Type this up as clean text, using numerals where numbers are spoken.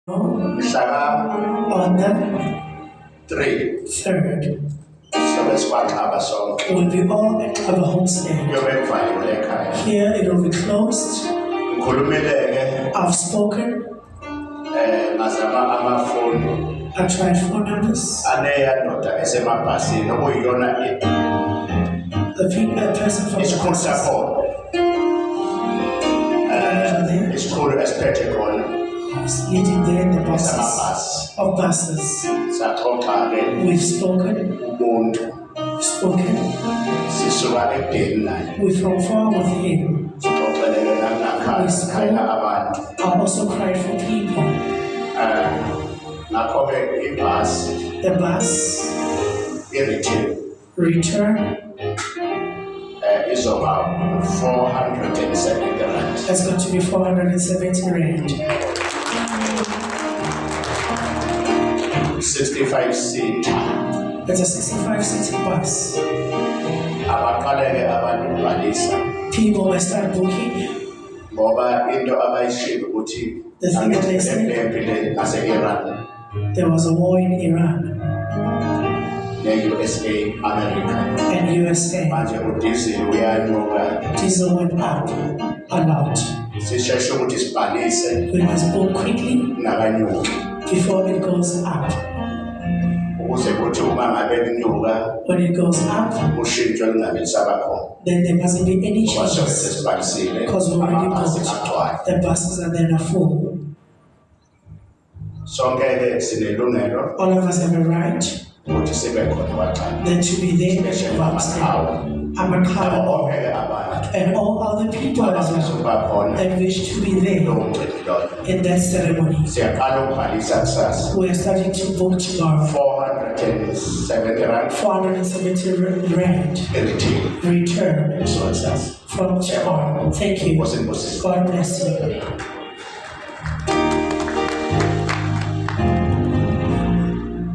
Mhlaka On the 3 3rd, sobe sibaxhaba sonke we'll be all at our homestead. kuyobe kuvaliwe ekhaya. Here it will be closed. Ngikhulumile-ke I've spoken. ngazama amafoni I tried phone numbers. aneya ndoda esemabhasini okuyiyona The person from the isikhulu buses sakhona isikhulu esiphethe khona was leading there in the buses samabhasi of buses. saxoxa-ke We've spoken. ubuntu sisuka ekudeni naye We're from far with him. sixoxeleke nakhaya abantu I also cried for people. ngakho-ke ibhasi The bus return izoba 470 rand. has got to be 470 rand. 65 seater. That's a 65-seater bus. Abaqaleke abantu ukubhalisa People will start booking. ngoba into abayishilo ukuthi The thing that they said, empile ngase-Iran there was a war in Iran ne-USA America and USA. manje udizili uyanyuka Diesel went up a lot. sisheshe ukuthi sibhalise We must book quickly nakanyuki before it goes up. ukuze kuthi uma ngabe kunyuka When it goes up, ushintsho lingabe lisaba khona then there mustn't be any ngoba sobe changes sesibhalisile because we already amabhasi booked. agcwala. The buses are then full. Sonke-ke sinelungelo All of us have a right ukuthi sibe khona kwaqala then to be there at the homestead. I'm a cloud bonke-ke abantu and all other people as well abasuka khona that wish to be there lowo mcimbi loyo in that ceremony. siyaqala ukubhalisa kusasa We are starting to book tomorrow. 470 rand 470 rand elithile return so kusasa from tomorrow. Thank you. Nkosi, Nkosi. God bless you.